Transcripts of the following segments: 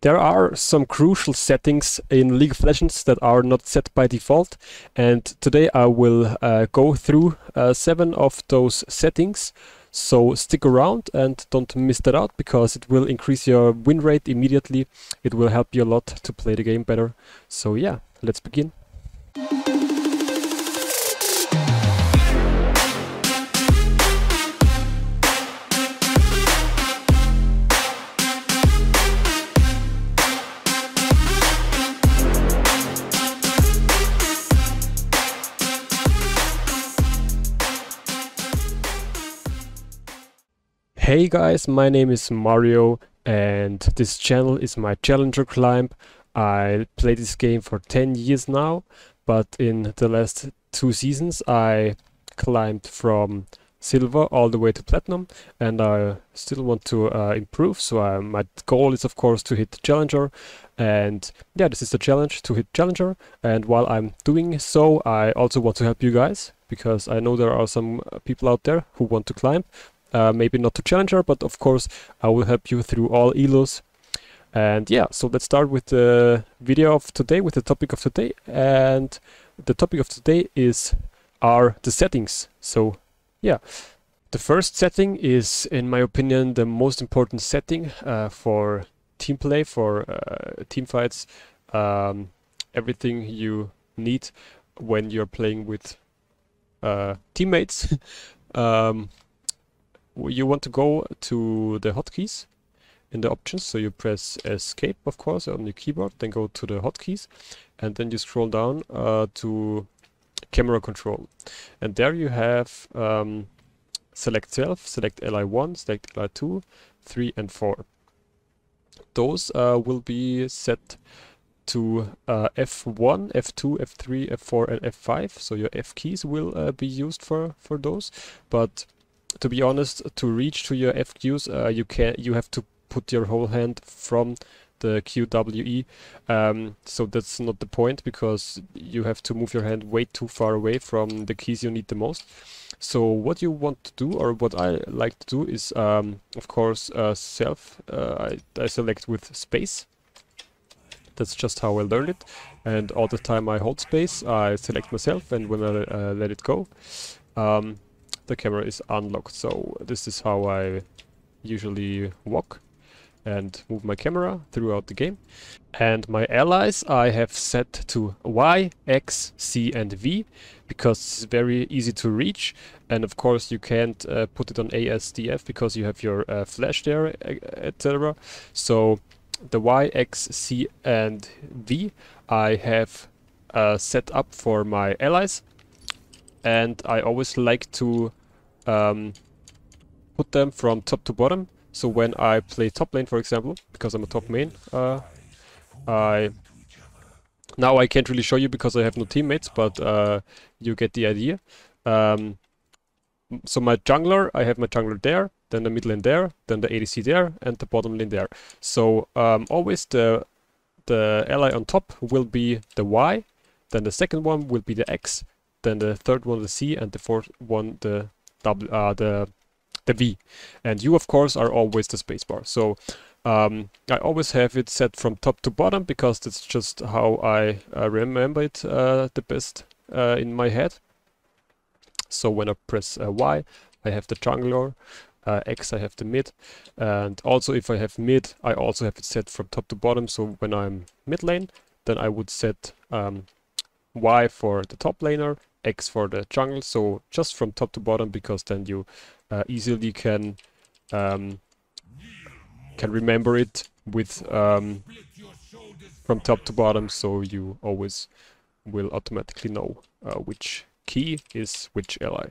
There are some crucial settings in League of Legends that are not set by default, and today I will go through 7 of those settings. So stick around and don't miss that out, because it will increase your win rate immediately. It will help you a lot to play the game better. So yeah, let's begin. Hey guys, my name is Mario and this channel is my Challenger climb. I play this game for 10 years now, but in the last 2 seasons I climbed from Silver all the way to Platinum, and I still want to improve, so my goal is of course to hit Challenger, and yeah, this is the challenge, to hit Challenger. And while I'm doing so, I also want to help you guys, because I know there are some people out there who want to climb. Maybe not to Challenger, but of course I will help you through all elos. And yeah, so let's start with the video of today, with the topic of today. And the topic of today are the settings. So yeah, the first setting is, in my opinion, the most important setting for team play, for team fights, everything you need when you're playing with teammates. You want to go to the hotkeys in the options, so you press escape, of course, on your keyboard, then go to the hotkeys, and then you scroll down to camera control, and there you have select self, select Li1, select Li2, 3 and 4. Those will be set to F1, F2, F3, F4 and F5, so your F keys will be used for those. But to be honest, to reach to your FQs, you have to put your whole hand from the QWE, so that's not the point, because you have to move your hand way too far away from the keys you need the most. So what you want to do, or what I like to do, is of course self. I select with space. That's just how I learned it, and all the time I hold space, I select myself, and when I let it go, the camera is unlocked. So this is how I usually walk and move my camera throughout the game. And my allies I have set to Y, X, C and V, because it's very easy to reach. And of course you can't put it on ASDF because you have your flash there, etc. So the Y, X, C and V I have set up for my allies. And I always like to put them from top to bottom. So when I play top lane, for example, because I'm a top main, now I can't really show you because I have no teammates, but you get the idea. So my jungler, I have my jungler there, then the mid lane there, then the ADC there, and the bottom lane there. So always the ally on top will be the Y, then the second one will be the X, then the third one the C, and the fourth one the V. And you of course are always the spacebar. So I always have it set from top to bottom, because that's just how I remember it the best in my head. So when I press Y, I have the jungler, X I have the mid, and also if I have mid, I also have it set from top to bottom. So when I'm mid lane, then I would set Y for the top laner, X for the jungle, so just from top to bottom, because then you easily can remember it with from top to bottom, so you always will automatically know which key is which ally.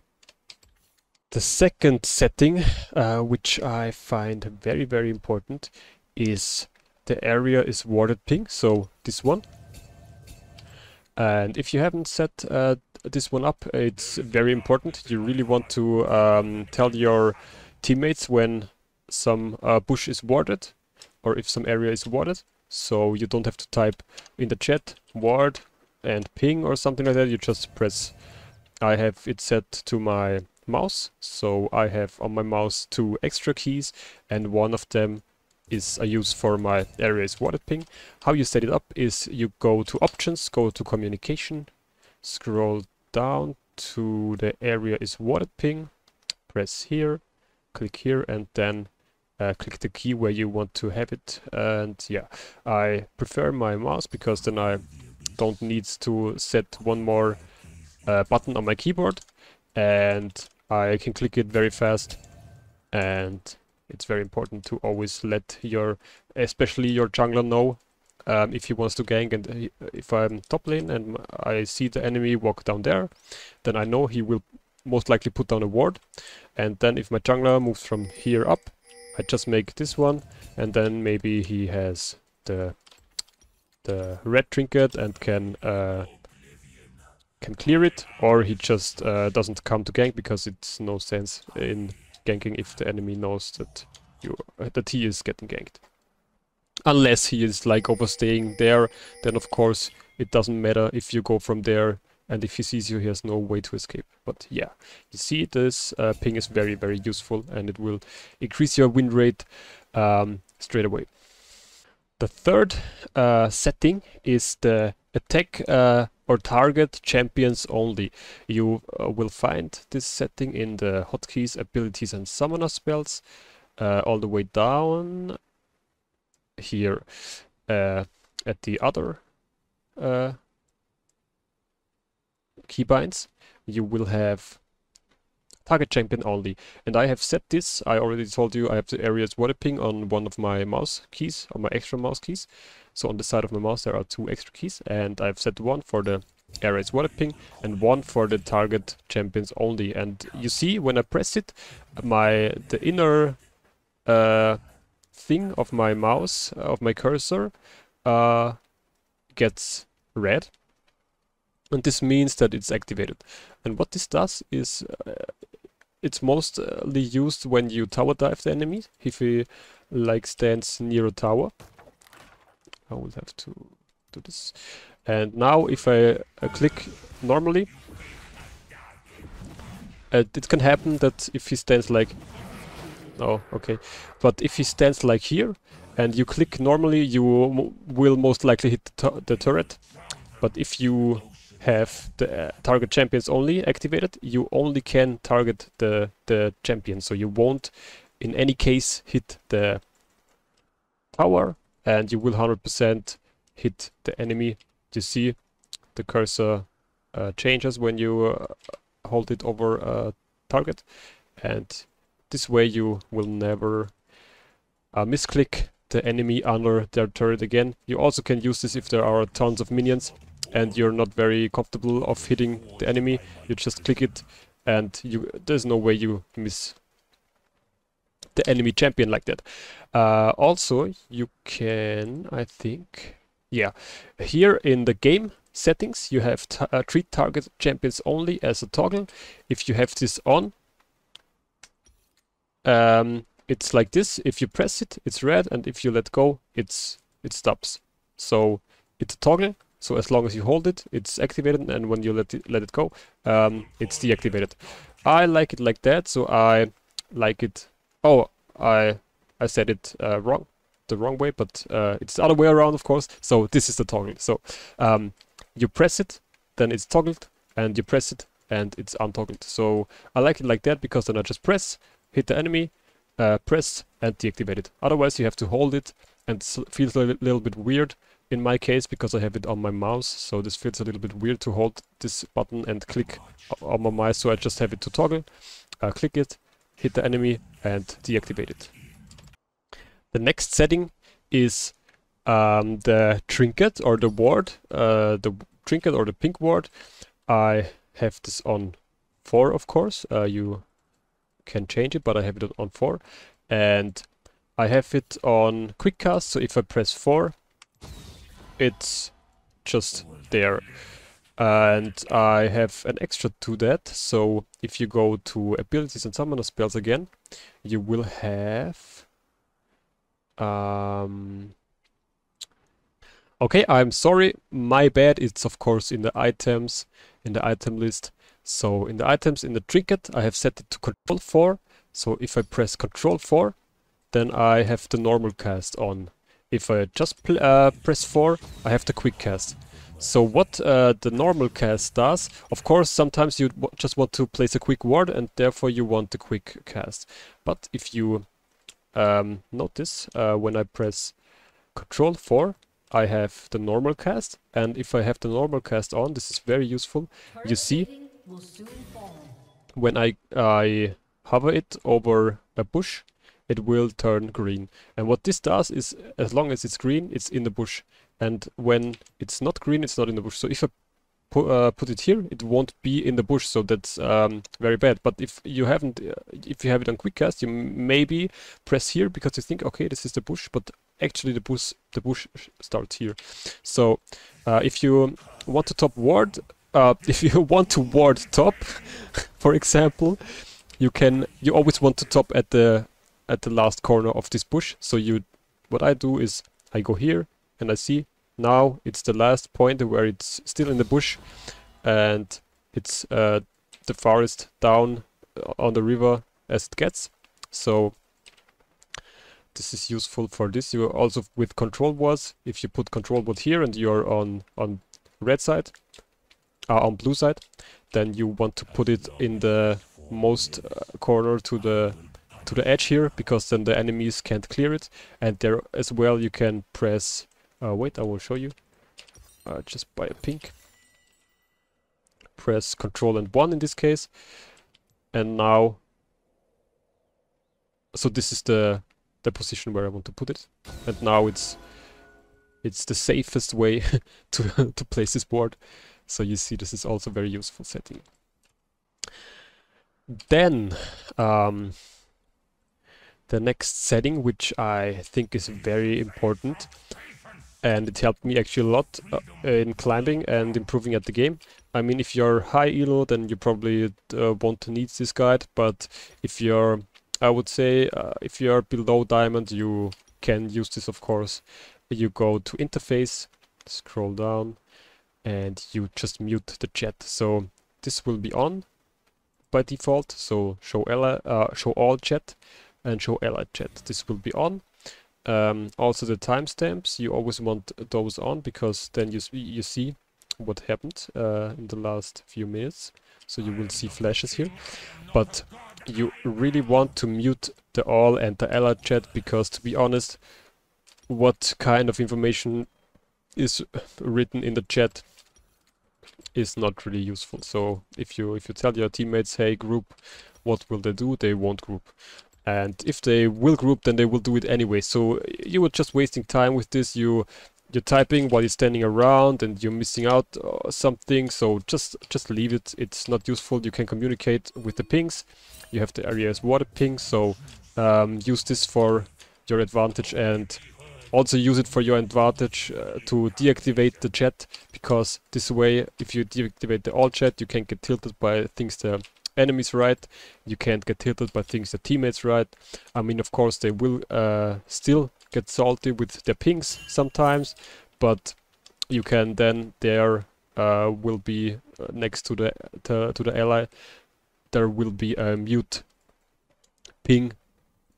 The second setting, which I find very, very important, is the area is warded ping, so this one. And if you haven't set this one up, it's very important. You really want to tell your teammates when some bush is warded, or if some area is warded, so you don't have to type in the chat ward and ping or something like that. You just press. I have it set to my mouse, so I have on my mouse 2 extra keys, and one of them is I use for my area is watered ping. How you set it up is you go to options, go to communication, scroll down to the area is watered ping, press here, click here, and then click the key where you want to have it. And yeah, I prefer my mouse because then I don't need to set one more button on my keyboard, and I can click it very fast. And it's very important to always let your, especially your jungler, know if he wants to gank. And if I'm top lane and I see the enemy walk down there, then I know he will most likely put down a ward. And then if my jungler moves from here up, I just make this one, and then maybe he has the red trinket and can clear it, or he just doesn't come to gank because it's no sense in ganking if the enemy knows that he is getting ganked. Unless he is like overstaying there, then of course it doesn't matter if you go from there, and if he sees you, he has no way to escape. But yeah, you see this ping is very, very useful, and it will increase your win rate straight away. The third setting is the attack or target champions only. You will find this setting in the hotkeys, abilities and summoner spells, all the way down here at the other keybinds. You will have target champion only, and I have set this. I already told you I have the areas water ping on one of my mouse keys, on my extra mouse keys. So on the side of my mouse there are 2 extra keys, and I've set one for the areas water ping and one for the target champions only. And you see when I press it, the inner thing of my mouse, of my cursor, gets red, and this means that it's activated. And what this does is it's mostly used when you tower dive the enemy. If he like stands near a tower, I will have to do this. And now if I click normally, it can happen that if he stands like, oh okay, but if he stands like here and you click normally, you will most likely hit the turret. But if you have the target champions only activated, you only can target the champion, so you won't in any case hit the tower, and you will 100% hit the enemy. You see the cursor changes when you hold it over a target, and this way you will never misclick the enemy under their turret again. You also can use this if there are tons of minions and you're not very comfortable of hitting the enemy. You just click it, and there's no way you miss the enemy champion like that. Also, you can, I think, yeah, here in the game settings, you have treat target champions only as a toggle. If you have this on, it's like this. If you press it, it's red, and if you let go, it stops. So it's a toggle. So as long as you hold it, it's activated, and when you let it go, it's deactivated. I like it like that, so I like it. Oh, I said it wrong, the wrong way, but it's the other way around, of course. So this is the toggle. So you press it, then it's toggled, and you press it, and it's untoggled. So I like it like that because then I just press, hit the enemy, press, and deactivate it. Otherwise, you have to hold it, and it feels a little bit weird. In my case, because I have it on my mouse, so this feels a little bit weird to hold this button and click on my mouse, so I just have it to toggle, click it, hit the enemy, and deactivate it. The next setting is the trinket or the ward, the trinket or the pink ward. I have this on 4, of course. You can change it, but I have it on 4, and I have it on quick cast, so if I press 4, it's just there. And I have an extra to that, so if you go to abilities and summoner spells again, you will have okay, I'm sorry, my bad, it's of course in the items, in the item list. So in the items, in the trinket, I have set it to control 4, so if I press control 4, then I have the normal cast on. If I just press 4, I have the quick cast. So what the normal cast does, of course, sometimes you just want to place a quick ward and therefore you want the quick cast. But if you notice, when I press Control 4, I have the normal cast, and if I have the normal cast on, this is very useful. You see, when I hover it over a bush, it will turn green. And what this does is, as long as it's green, it's in the bush. And when it's not green, it's not in the bush. So if I put it here, it won't be in the bush. So that's very bad. But if you haven't, if you have it on quick cast, you maybe press here because you think, okay, this is the bush, but actually the bush starts here. So if you want to top ward, if you want to ward top, for example, you always want to top at the last corner of this bush. So what I do is I go here and I see now it's the last point where it's still in the bush, and it's the farthest down on the river as it gets. So this is useful for this. You also with control wards, if you put control ward here and you're on red side, on blue side, then you want to put it in the most corner to the edge here, because then the enemies can't clear it. And there as well you can press wait, I will show you. Just buy a pink. Press Control and 1 in this case. And now, so this is the position where I want to put it. And now it's the safest way to place this board. So you see, this is also very useful setting. Then the next setting, which I think is very important, and it helped me actually a lot in climbing and improving at the game. I mean, if you're high elo, then you probably want to need this guide, but if you're, I would say, if you're below diamond, you can use this, of course. You go to interface, scroll down, and you just mute the chat. So this will be on by default, so show all chat and show allied chat. This will be on. Also the timestamps, you always want those on, because then you see what happened in the last few minutes. So you will see flashes here. But you really want to mute the all and the allied chat, because to be honest, what kind of information is written in the chat is not really useful. So if you tell your teammates, hey, group, what will they do? They won't group. And if they will group, then they will do it anyway. So you are just wasting time with this. You're typing while you're standing around, and you're missing out something. So just leave it. It's not useful. You can communicate with the pings. You have the area as water ping. So use this for your advantage, and also use it for your advantage to deactivate the chat, because this way, if you deactivate the all chat, you can get tilted by things the enemies write. You can't get tilted by things the teammates write. I mean, of course, they will still get salty with their pings sometimes, but you can then there will be next to the ally, there will be a mute ping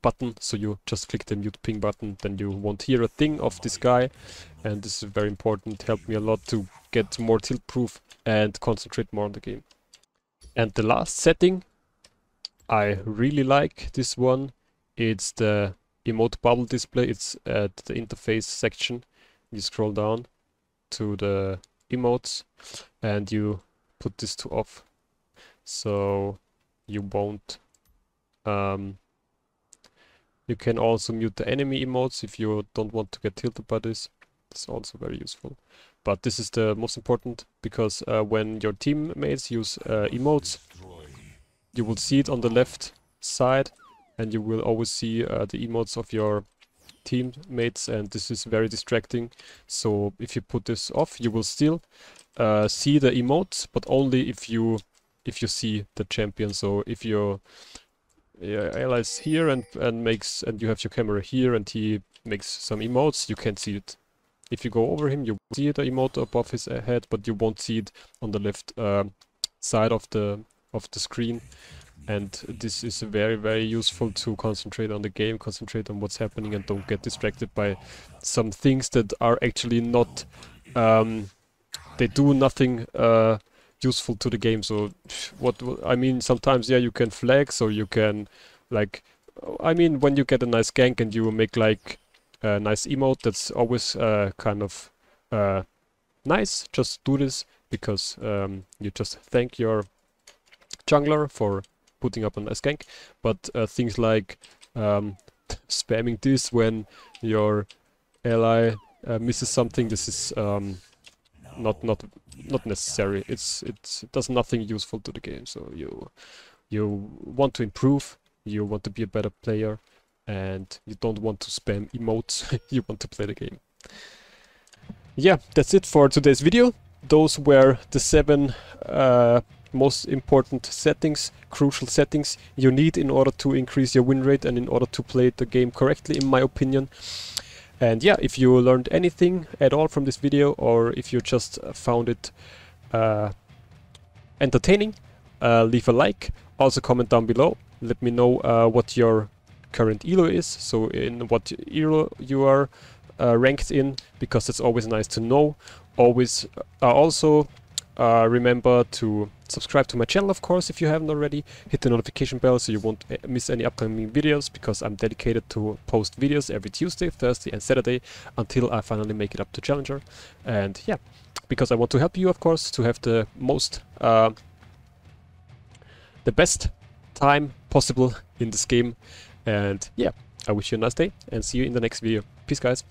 button. So you just click the mute ping button, then you won't hear a thing of this guy, and this is very important. Helped me a lot to get more tilt proof and concentrate more on the game. And the last setting, I really like this one. It's the emote bubble display. It's at the interface section. You scroll down to the emotes and you put this to off. So you won't. You can also mute the enemy emotes if you don't want to get tilted by this. It's also very useful. But this is the most important, because when your teammates use emotes, you will see it on the left side, and you will always see the emotes of your teammates, and this is very distracting. So if you put this off, you will still see the emotes, but only if you see the champion. So if your ally is here and you have your camera here and he makes some emotes, you can see it. If you go over him, you will see the emote above his head, but you won't see it on the left side of the screen. and this is very, very useful to concentrate on the game, concentrate on what's happening, and don't get distracted by some things that are actually not they do nothing useful to the game. So I mean, sometimes, yeah, you can flex, or you can, like, I mean, when you get a nice gank and you make like a nice emote, that's always kind of nice. Just do this because you just thank your jungler for putting up a nice gank. But things like spamming this when your ally misses something, this is not necessary. It does nothing useful to the game. So you want to improve, you want to be a better player, and you don't want to spam emotes. You want to play the game. Yeah, that's it for today's video. Those were the 7 most important settings, crucial settings you need in order to increase your win rate and in order to play the game correctly, in my opinion. And yeah, if you learned anything at all from this video, or if you just found it entertaining, leave a like. Also comment down below. Let me know what your current elo is, so in what elo you are ranked in, because it's always nice to know. Always also remember to subscribe to my channel, of course, if you haven't already. Hit the notification bell so you won't miss any upcoming videos, because I'm dedicated to post videos every Tuesday, Thursday and Saturday until I finally make it up to Challenger. And yeah, because I want to help you, of course, to have the best time possible in this game. And yeah, I wish you a nice day and see you in the next video. Peace, guys.